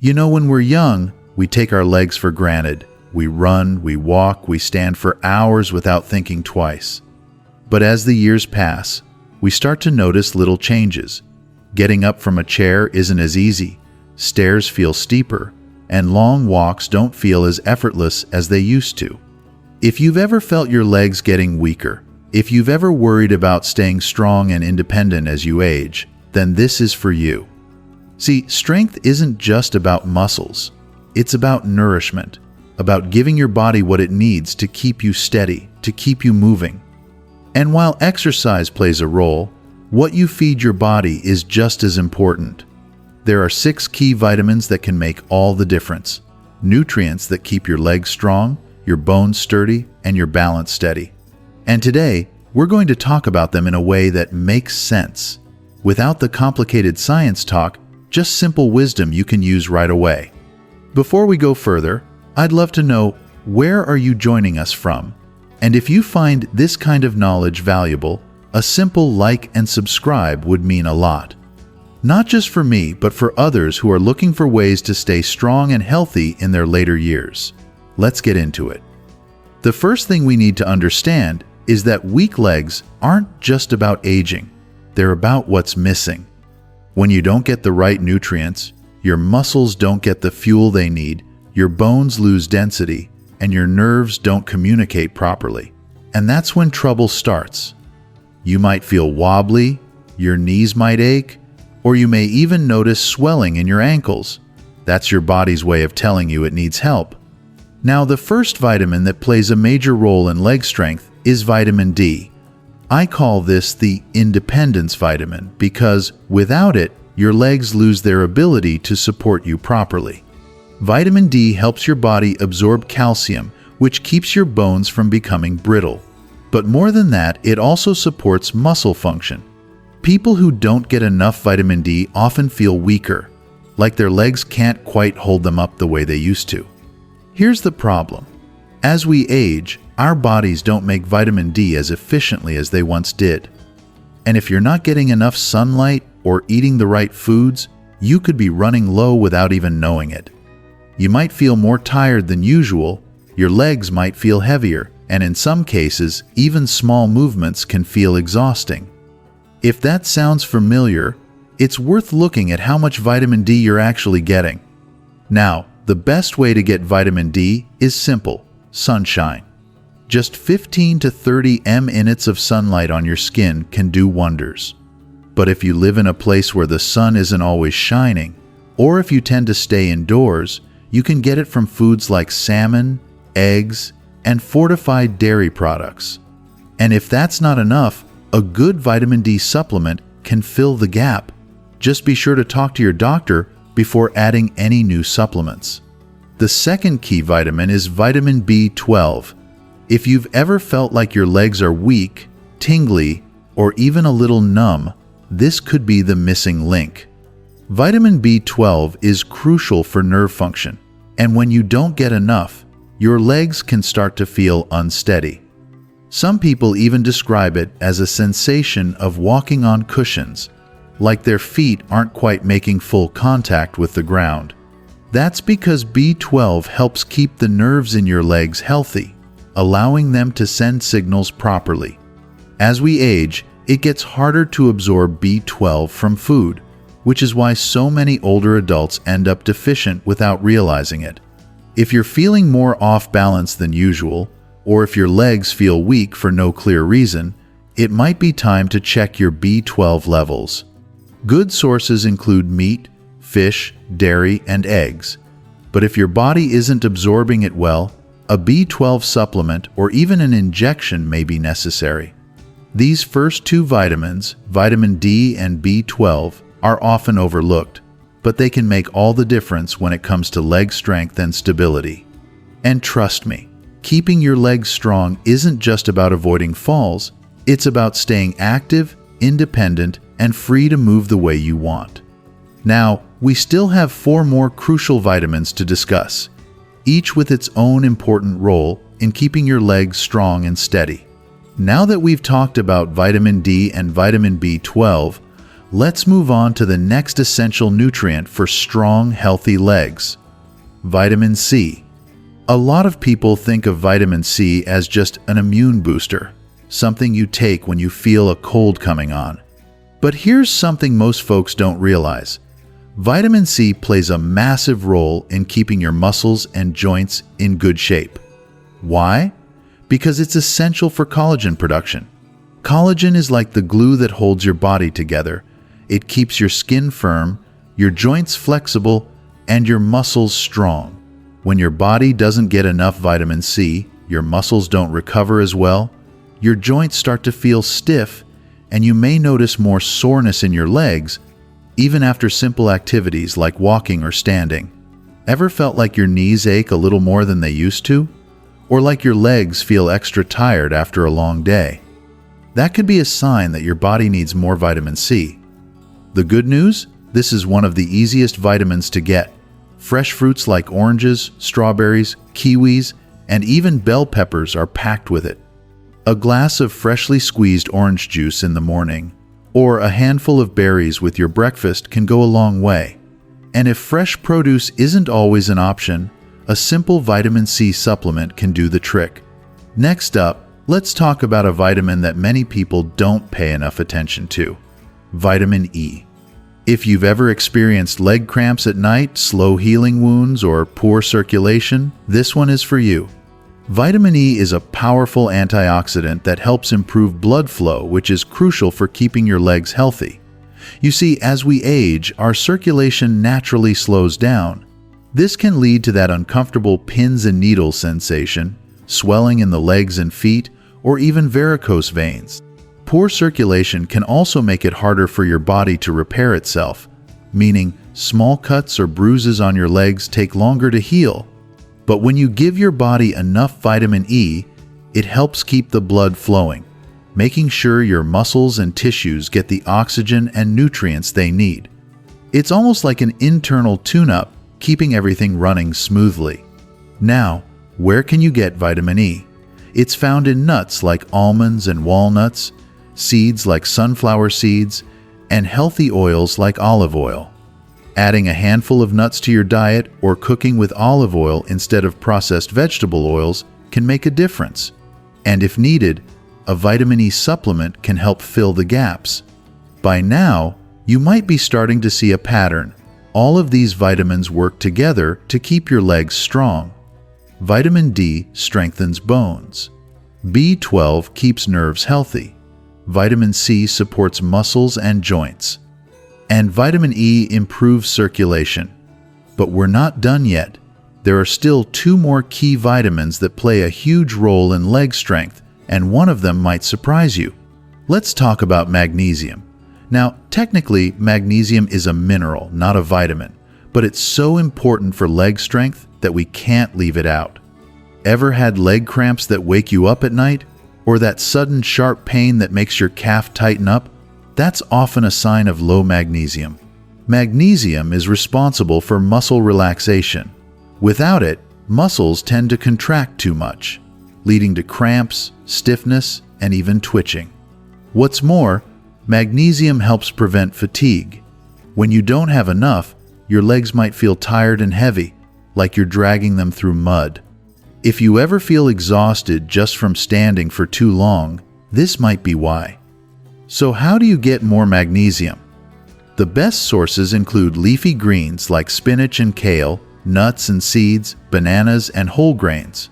You know, when we're young, we take our legs for granted. We run, we walk, we stand for hours without thinking twice. But as the years pass, we start to notice little changes. Getting up from a chair isn't as easy, stairs feel steeper, and long walks don't feel as effortless as they used to. If you've ever felt your legs getting weaker, if you've ever worried about staying strong and independent as you age, then this is for you. See, strength isn't just about muscles. It's about nourishment, about giving your body what it needs to keep you steady, to keep you moving. And while exercise plays a role, what you feed your body is just as important. There are 6 key vitamins that can make all the difference. Nutrients that keep your legs strong, your bones sturdy, and your balance steady. And today, we're going to talk about them in a way that makes sense, without the complicated science talk, just simple wisdom you can use right away. Before we go further, I'd love to know, where are you joining us from? And if you find this kind of knowledge valuable, a simple like and subscribe would mean a lot. Not just for me, but for others who are looking for ways to stay strong and healthy in their later years. Let's get into it. The first thing we need to understand is that weak legs aren't just about aging. They're about what's missing. When you don't get the right nutrients, your muscles don't get the fuel they need, your bones lose density, and your nerves don't communicate properly. And that's when trouble starts. You might feel wobbly, your knees might ache, or you may even notice swelling in your ankles. That's your body's way of telling you it needs help. Now, the first vitamin that plays a major role in leg strength is vitamin D. I call this the independence vitamin because without it, your legs lose their ability to support you properly. Vitamin D helps your body absorb calcium, which keeps your bones from becoming brittle. But more than that, it also supports muscle function. People who don't get enough vitamin D often feel weaker, like their legs can't quite hold them up the way they used to. Here's the problem. As we age, our bodies don't make vitamin D as efficiently as they once did. And if you're not getting enough sunlight or eating the right foods, you could be running low without even knowing it. You might feel more tired than usual, your legs might feel heavier, and in some cases, even small movements can feel exhausting. If that sounds familiar, it's worth looking at how much vitamin D you're actually getting. Now, the best way to get vitamin D is simple: sunshine. Just 15 to 30 minutes of sunlight on your skin can do wonders. But if you live in a place where the sun isn't always shining, or if you tend to stay indoors, you can get it from foods like salmon, eggs, and fortified dairy products. And if that's not enough, a good vitamin D supplement can fill the gap. Just be sure to talk to your doctor before adding any new supplements. The second key vitamin is vitamin B12. If you've ever felt like your legs are weak, tingly, or even a little numb, this could be the missing link. Vitamin B12 is crucial for nerve function, and when you don't get enough, your legs can start to feel unsteady. Some people even describe it as a sensation of walking on cushions, like their feet aren't quite making full contact with the ground. That's because B12 helps keep the nerves in your legs healthy, allowing them to send signals properly. As we age, it gets harder to absorb B12 from food, which is why so many older adults end up deficient without realizing it. If you're feeling more off balance than usual, or if your legs feel weak for no clear reason, it might be time to check your B12 levels. Good sources include meat, fish, dairy, and eggs. But if your body isn't absorbing it well, a B12 supplement or even an injection may be necessary. These first 2 vitamins, vitamin D and B12, are often overlooked, but they can make all the difference when it comes to leg strength and stability. And trust me, keeping your legs strong isn't just about avoiding falls, it's about staying active, independent, and free to move the way you want. Now, we still have 4 more crucial vitamins to discuss, each with its own important role in keeping your legs strong and steady. Now that we've talked about vitamin D and vitamin B12, Let's move on to the next essential nutrient for strong, healthy legs: vitamin C. A lot of people think of vitamin C as just an immune booster, something you take when you feel a cold coming on. But here's something most folks don't realize. Vitamin C plays a massive role in keeping your muscles and joints in good shape. Why? Because it's essential for collagen production. Collagen is like the glue that holds your body together. It keeps your skin firm, your joints flexible, and your muscles strong. When your body doesn't get enough vitamin C, your muscles don't recover as well, your joints start to feel stiff, and you may notice more soreness in your legs, even after simple activities like walking or standing. Ever felt like your knees ache a little more than they used to? Or like your legs feel extra tired after a long day? That could be a sign that your body needs more vitamin C. The good news? This is one of the easiest vitamins to get. Fresh fruits like oranges, strawberries, kiwis, and even bell peppers are packed with it. A glass of freshly squeezed orange juice in the morning, or a handful of berries with your breakfast can go a long way. And if fresh produce isn't always an option, a simple vitamin C supplement can do the trick. Next up, let's talk about a vitamin that many people don't pay enough attention to: vitamin E. If you've ever experienced leg cramps at night, slow healing wounds, or poor circulation, this one is for you. Vitamin E is a powerful antioxidant that helps improve blood flow, which is crucial for keeping your legs healthy. You see, as we age, our circulation naturally slows down. This can lead to that uncomfortable pins and needles sensation, swelling in the legs and feet, or even varicose veins. Poor circulation can also make it harder for your body to repair itself, meaning small cuts or bruises on your legs take longer to heal. But when you give your body enough vitamin E, it helps keep the blood flowing, making sure your muscles and tissues get the oxygen and nutrients they need. It's almost like an internal tune-up, keeping everything running smoothly. Now, where can you get vitamin E? It's found in nuts like almonds and walnuts, seeds like sunflower seeds, and healthy oils like olive oil. Adding a handful of nuts to your diet or cooking with olive oil instead of processed vegetable oils can make a difference. And if needed, a vitamin E supplement can help fill the gaps. By now, you might be starting to see a pattern. All of these vitamins work together to keep your legs strong. Vitamin D strengthens bones. B12 keeps nerves healthy. Vitamin C supports muscles and joints. And vitamin E improves circulation. But we're not done yet. There are still 2 more key vitamins that play a huge role in leg strength, and one of them might surprise you. Let's talk about magnesium. Now, technically, magnesium is a mineral, not a vitamin, but it's so important for leg strength that we can't leave it out. Ever had leg cramps that wake you up at night? Or that sudden sharp pain that makes your calf tighten up? That's often a sign of low magnesium. Magnesium is responsible for muscle relaxation. Without it, muscles tend to contract too much, leading to cramps, stiffness, and even twitching. What's more, magnesium helps prevent fatigue. When you don't have enough, your legs might feel tired and heavy, like you're dragging them through mud. If you ever feel exhausted just from standing for too long, this might be why. So how do you get more magnesium? The best sources include leafy greens like spinach and kale, nuts and seeds, bananas, and whole grains.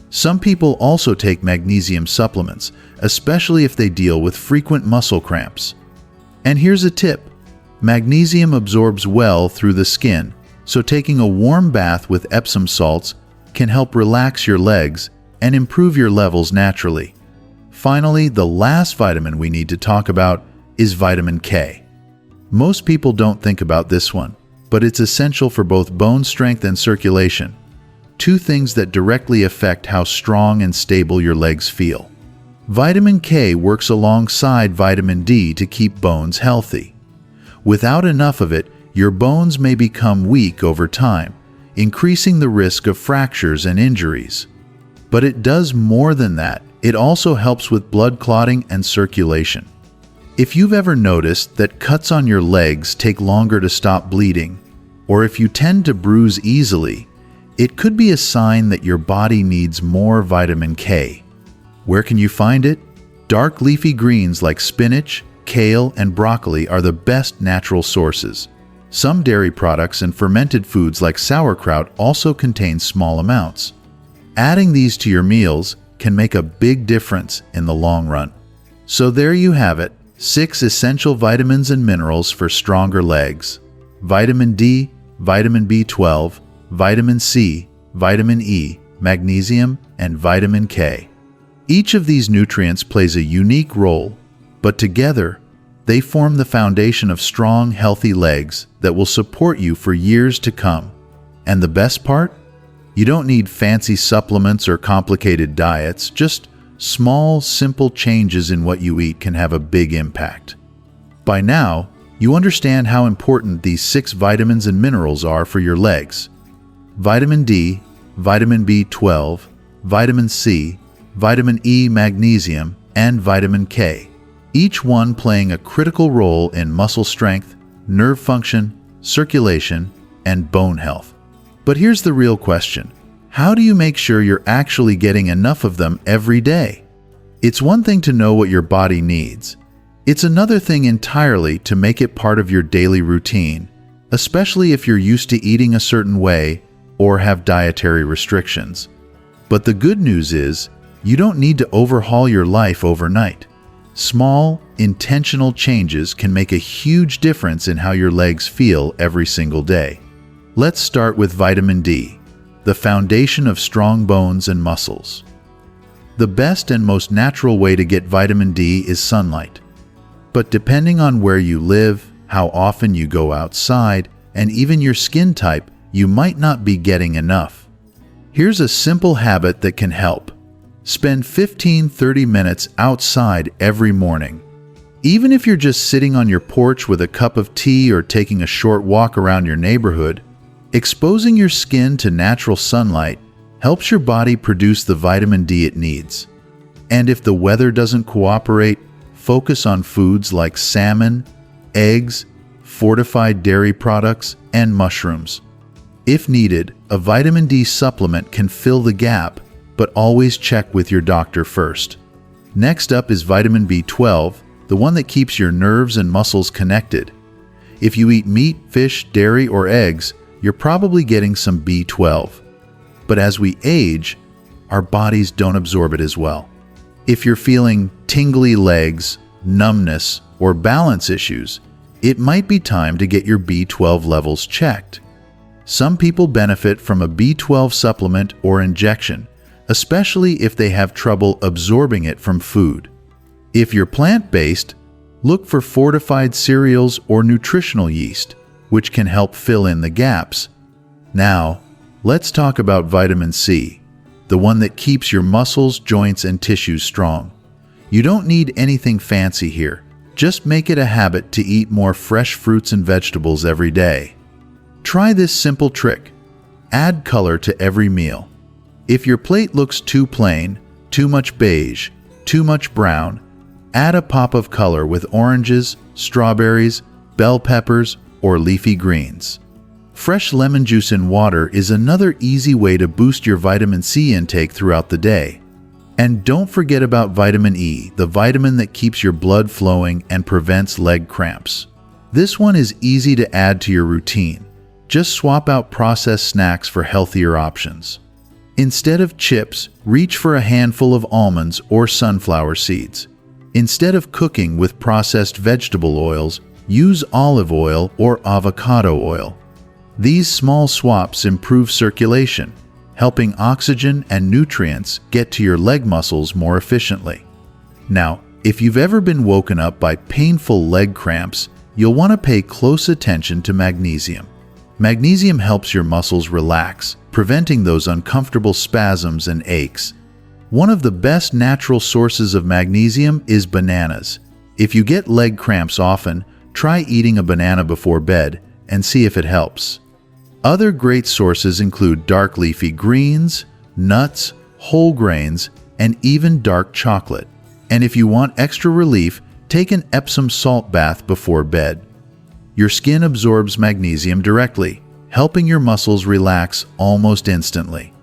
Some people also take magnesium supplements, especially if they deal with frequent muscle cramps. And here's a tip. Magnesium absorbs well through the skin, so taking a warm bath with Epsom salts can help relax your legs and improve your levels naturally. Finally, the last vitamin we need to talk about is vitamin K. Most people don't think about this one, but it's essential for both bone strength and circulation, 2 things that directly affect how strong and stable your legs feel. Vitamin K works alongside vitamin D to keep bones healthy. Without enough of it, your bones may become weak over time, increasing the risk of fractures and injuries. But it does more than that. It also helps with blood clotting and circulation. If you've ever noticed that cuts on your legs take longer to stop bleeding, or if you tend to bruise easily, it could be a sign that your body needs more vitamin K. Where can you find it? Dark leafy greens like spinach, kale, and broccoli are the best natural sources. Some dairy products and fermented foods like sauerkraut also contain small amounts. Adding these to your meals can make a big difference in the long run. So there you have it, 6 essential vitamins and minerals for stronger legs. Vitamin D, vitamin B12, vitamin C, vitamin E, magnesium, and vitamin K. Each of these nutrients plays a unique role, but together, they form the foundation of strong, healthy legs that will support you for years to come. And the best part? You don't need fancy supplements or complicated diets, just small, simple changes in what you eat can have a big impact. By now, you understand how important these 6 vitamins and minerals are for your legs. Vitamin D, vitamin B12, vitamin C, vitamin E, magnesium, and vitamin K, each one playing a critical role in muscle strength, nerve function, circulation, and bone health. But here's the real question. How do you make sure you're actually getting enough of them every day? It's one thing to know what your body needs. It's another thing entirely to make it part of your daily routine, especially if you're used to eating a certain way or have dietary restrictions. But the good news is, you don't need to overhaul your life overnight. Small, intentional changes can make a huge difference in how your legs feel every single day. Let's start with vitamin D, the foundation of strong bones and muscles. The best and most natural way to get vitamin D is sunlight. But depending on where you live, how often you go outside, and even your skin type, you might not be getting enough. Here's a simple habit that can help. Spend 15-30 minutes outside every morning. Even if you're just sitting on your porch with a cup of tea or taking a short walk around your neighborhood, exposing your skin to natural sunlight helps your body produce the vitamin D it needs. And if the weather doesn't cooperate, focus on foods like salmon, eggs, fortified dairy products, and mushrooms. If needed, a vitamin D supplement can fill the gap, but always check with your doctor first. Next up is vitamin B12, the one that keeps your nerves and muscles connected. If you eat meat, fish, dairy, or eggs, you're probably getting some B12. But as we age, our bodies don't absorb it as well. If you're feeling tingly legs, numbness, or balance issues, it might be time to get your B12 levels checked. Some people benefit from a B12 supplement or injection, especially if they have trouble absorbing it from food. If you're plant-based, look for fortified cereals or nutritional yeast, which can help fill in the gaps. Now, let's talk about vitamin C, the one that keeps your muscles, joints, and tissues strong. You don't need anything fancy here. Just make it a habit to eat more fresh fruits and vegetables every day. Try this simple trick. Add color to every meal. If your plate looks too plain, too much beige, too much brown, add a pop of color with oranges, strawberries, bell peppers, or leafy greens. Fresh lemon juice in water is another easy way to boost your vitamin C intake throughout the day. And don't forget about vitamin E, the vitamin that keeps your blood flowing and prevents leg cramps. This one is easy to add to your routine. Just swap out processed snacks for healthier options. Instead of chips, reach for a handful of almonds or sunflower seeds. Instead of cooking with processed vegetable oils, use olive oil or avocado oil. These small swaps improve circulation, helping oxygen and nutrients get to your leg muscles more efficiently. Now, if you've ever been woken up by painful leg cramps, you'll want to pay close attention to magnesium. Magnesium helps your muscles relax, preventing those uncomfortable spasms and aches. One of the best natural sources of magnesium is bananas. If you get leg cramps often, try eating a banana before bed and see if it helps. Other great sources include dark leafy greens, nuts, whole grains, and even dark chocolate. And if you want extra relief, Take an Epsom salt bath before bed. Your skin absorbs magnesium directly, helping your muscles relax almost instantly.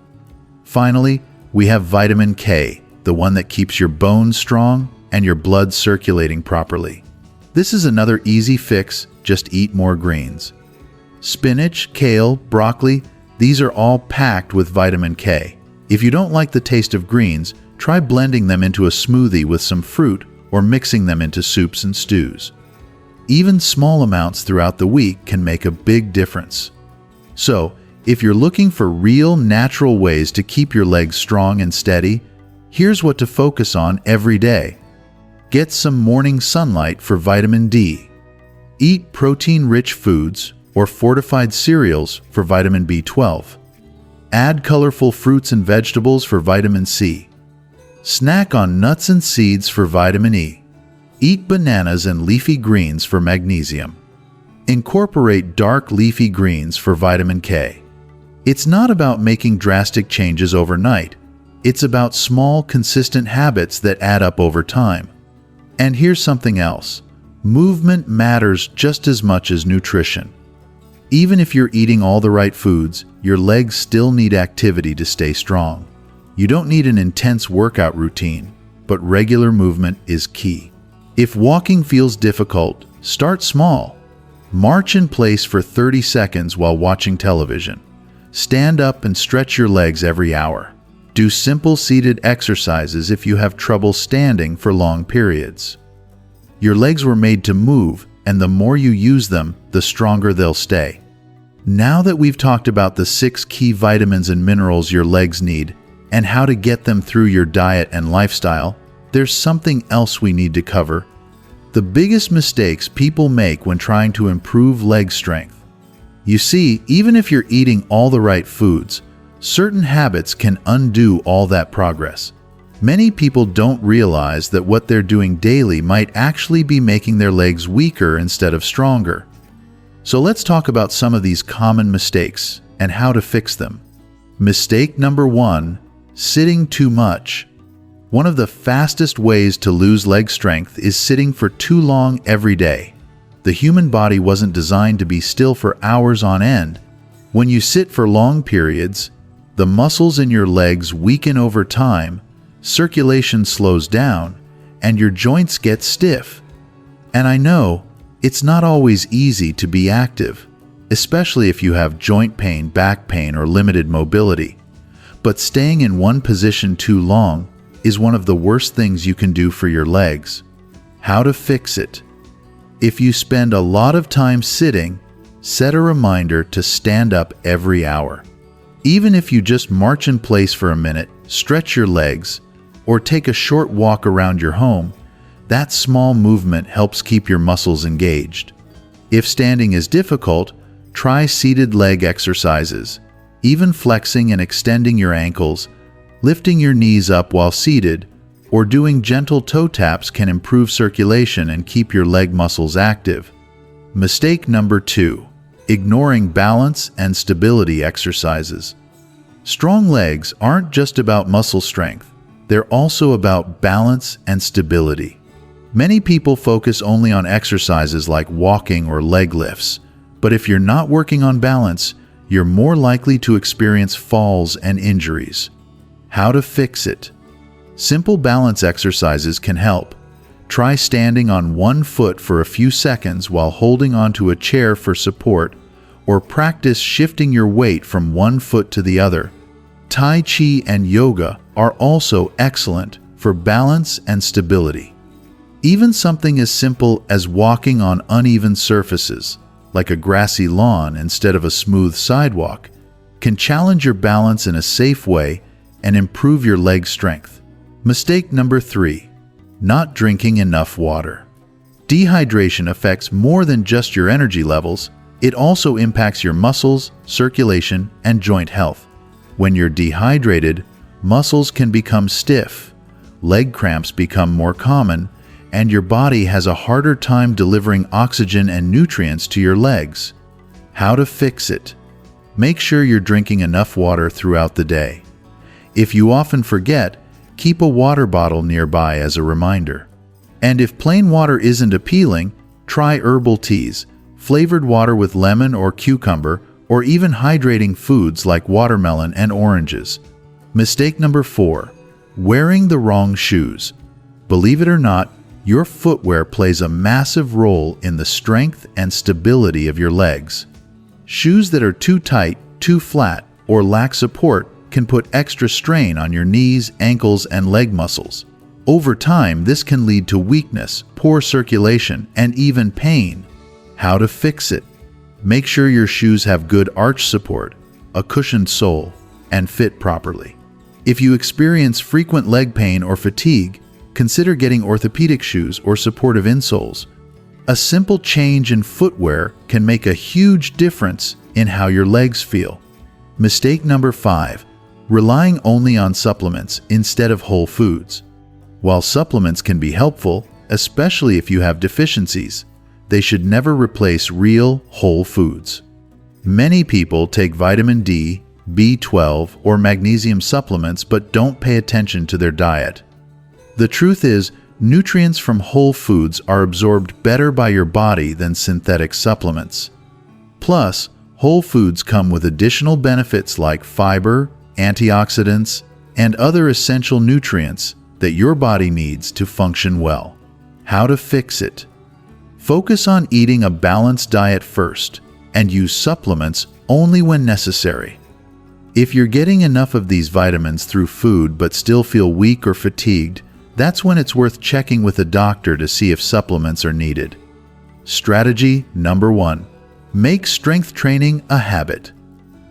Finally, we have vitamin K, the one that keeps your bones strong and your blood circulating properly. This is another easy fix, just eat more greens. Spinach, kale, broccoli, these are all packed with vitamin K. If you don't like the taste of greens, try blending them into a smoothie with some fruit or mixing them into soups and stews. Even small amounts throughout the week can make a big difference. So, if you're looking for real, natural ways to keep your legs strong and steady, here's what to focus on every day. Get some morning sunlight for vitamin D. Eat protein-rich foods or fortified cereals for vitamin B12. Add colorful fruits and vegetables for vitamin C. Snack on nuts and seeds for vitamin E. Eat bananas and leafy greens for magnesium. Incorporate dark leafy greens for vitamin K. It's not about making drastic changes overnight. It's about small, consistent habits that add up over time. And here's something else. Movement matters just as much as nutrition. Even if you're eating all the right foods, your legs still need activity to stay strong. You don't need an intense workout routine, but regular movement is key. If walking feels difficult, start small. March in place for 30 seconds while watching television. Stand up and stretch your legs every hour. Do simple seated exercises if you have trouble standing for long periods. Your legs were made to move, and the more you use them, the stronger they'll stay. Now that we've talked about the 6 key vitamins and minerals your legs need and how to get them through your diet and lifestyle, there's something else we need to cover. The biggest mistakes people make when trying to improve leg strength. You see, even if you're eating all the right foods, certain habits can undo all that progress. Many people don't realize that what they're doing daily might actually be making their legs weaker instead of stronger. So let's talk about some of these common mistakes and how to fix them. Mistake number 1, sitting too much. One of the fastest ways to lose leg strength is sitting for too long every day. The human body wasn't designed to be still for hours on end. When you sit for long periods, the muscles in your legs weaken over time, circulation slows down, and your joints get stiff. And I know, it's not always easy to be active, especially if you have joint pain, back pain, or limited mobility. But staying in one position too long is one of the worst things you can do for your legs. How to fix it? If you spend a lot of time sitting, set a reminder to stand up every hour. Even if you just march in place for a minute, stretch your legs, or take a short walk around your home, that small movement helps keep your muscles engaged. If standing is difficult, try seated leg exercises. Even flexing and extending your ankles, lifting your knees up while seated, or doing gentle toe taps can improve circulation and keep your leg muscles active. Mistake number 2, ignoring balance and stability exercises. Strong legs aren't just about muscle strength, they're also about balance and stability. Many people focus only on exercises like walking or leg lifts, but if you're not working on balance, you're more likely to experience falls and injuries. How to fix it? Simple balance exercises can help. Try standing on one foot for a few seconds while holding onto a chair for support, or practice shifting your weight from one foot to the other. Tai Chi and yoga are also excellent for balance and stability. Even something as simple as walking on uneven surfaces, like a grassy lawn instead of a smooth sidewalk, can challenge your balance in a safe way and improve your leg strength. Mistake number 3, not drinking enough water. Dehydration affects more than just your energy levels, it also impacts your muscles, circulation, and joint health. When you're dehydrated, muscles can become stiff, leg cramps become more common, and your body has a harder time delivering oxygen and nutrients to your legs. How to fix it? Make sure you're drinking enough water throughout the day. If you often forget, keep a water bottle nearby as a reminder. And if plain water isn't appealing, try herbal teas, flavored water with lemon or cucumber, or even hydrating foods like watermelon and oranges. Mistake number 4. Wearing the wrong shoes. Believe it or not, your footwear plays a massive role in the strength and stability of your legs. Shoes that are too tight, too flat, or lack support can put extra strain on your knees, ankles, and leg muscles. Over time, this can lead to weakness, poor circulation, and even pain. How to fix it? Make sure your shoes have good arch support, a cushioned sole, and fit properly. If you experience frequent leg pain or fatigue, consider getting orthopedic shoes or supportive insoles. A simple change in footwear can make a huge difference in how your legs feel. Mistake number 5. Relying only on supplements instead of whole foods. While supplements can be helpful, especially if you have deficiencies, they should never replace real, whole foods. Many people take vitamin D, B12, or magnesium supplements but don't pay attention to their diet. The truth is, nutrients from whole foods are absorbed better by your body than synthetic supplements. Plus, whole foods come with additional benefits like fiber, antioxidants, and other essential nutrients that your body needs to function well. How to fix it? Focus on eating a balanced diet first and use supplements only when necessary. If you're getting enough of these vitamins through food but still feel weak or fatigued, that's when it's worth checking with a doctor to see if supplements are needed. Strategy number 1. Make strength training a habit.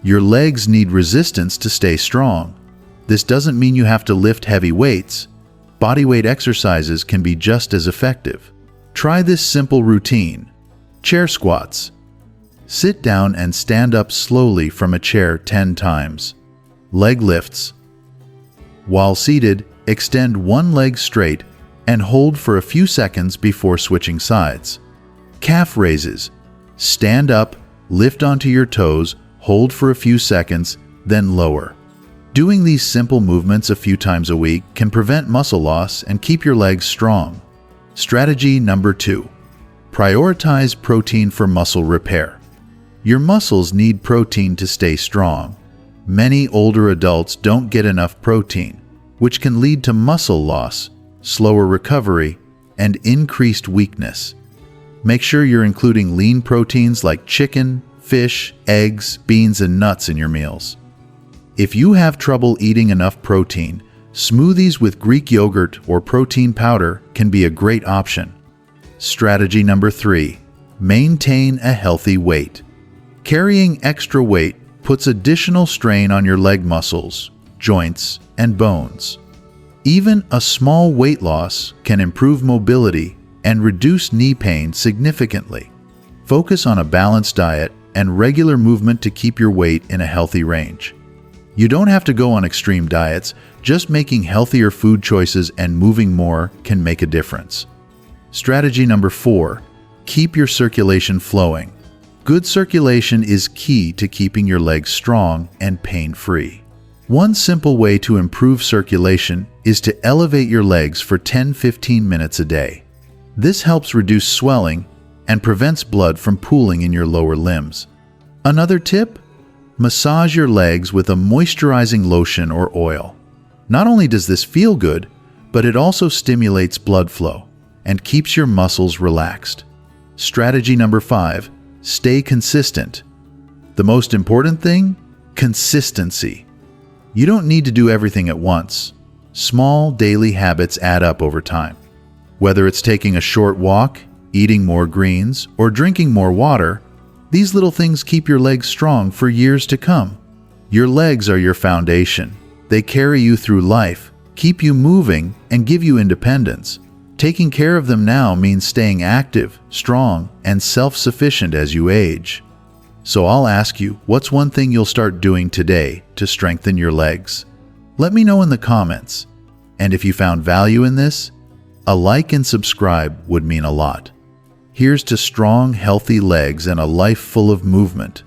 Your legs need resistance to stay strong. This doesn't mean you have to lift heavy weights. Bodyweight exercises can be just as effective. Try this simple routine. Chair squats. Sit down and stand up slowly from a chair 10 times. Leg lifts. While seated, extend one leg straight and hold for a few seconds before switching sides. Calf raises. Stand up, lift onto your toes, hold for a few seconds, then lower. Doing these simple movements a few times a week can prevent muscle loss and keep your legs strong. Strategy number 2. Prioritize protein for muscle repair. Your muscles need protein to stay strong. Many older adults don't get enough protein, which can lead to muscle loss, slower recovery, and increased weakness. Make sure you're including lean proteins like chicken, fish, eggs, beans, and nuts in your meals. If you have trouble eating enough protein, smoothies with Greek yogurt or protein powder can be a great option. Strategy number 3. Maintain a healthy weight. Carrying extra weight puts additional strain on your leg muscles, joints, and bones. Even a small weight loss can improve mobility and reduce knee pain significantly. Focus on a balanced diet and regular movement to keep your weight in a healthy range. You don't have to go on extreme diets, just making healthier food choices and moving more can make a difference. Strategy number 4. Keep your circulation flowing. Good circulation is key to keeping your legs strong and pain-free. One simple way to improve circulation is to elevate your legs for 10-15 minutes a day. This helps reduce swelling and prevents blood from pooling in your lower limbs. Another tip? Massage your legs with a moisturizing lotion or oil. Not only does this feel good, but it also stimulates blood flow and keeps your muscles relaxed. Strategy number 5. Stay consistent. The most important thing? Consistency. You don't need to do everything at once. Small daily habits add up over time. Whether it's taking a short walk, eating more greens, or drinking more water, these little things keep your legs strong for years to come. Your legs are your foundation. They carry you through life, keep you moving, and give you independence. Taking care of them now means staying active, strong, and self-sufficient as you age. So I'll ask you, what's one thing you'll start doing today to strengthen your legs? Let me know in the comments. And if you found value in this, a like and subscribe would mean a lot. Here's to strong, healthy legs and a life full of movement.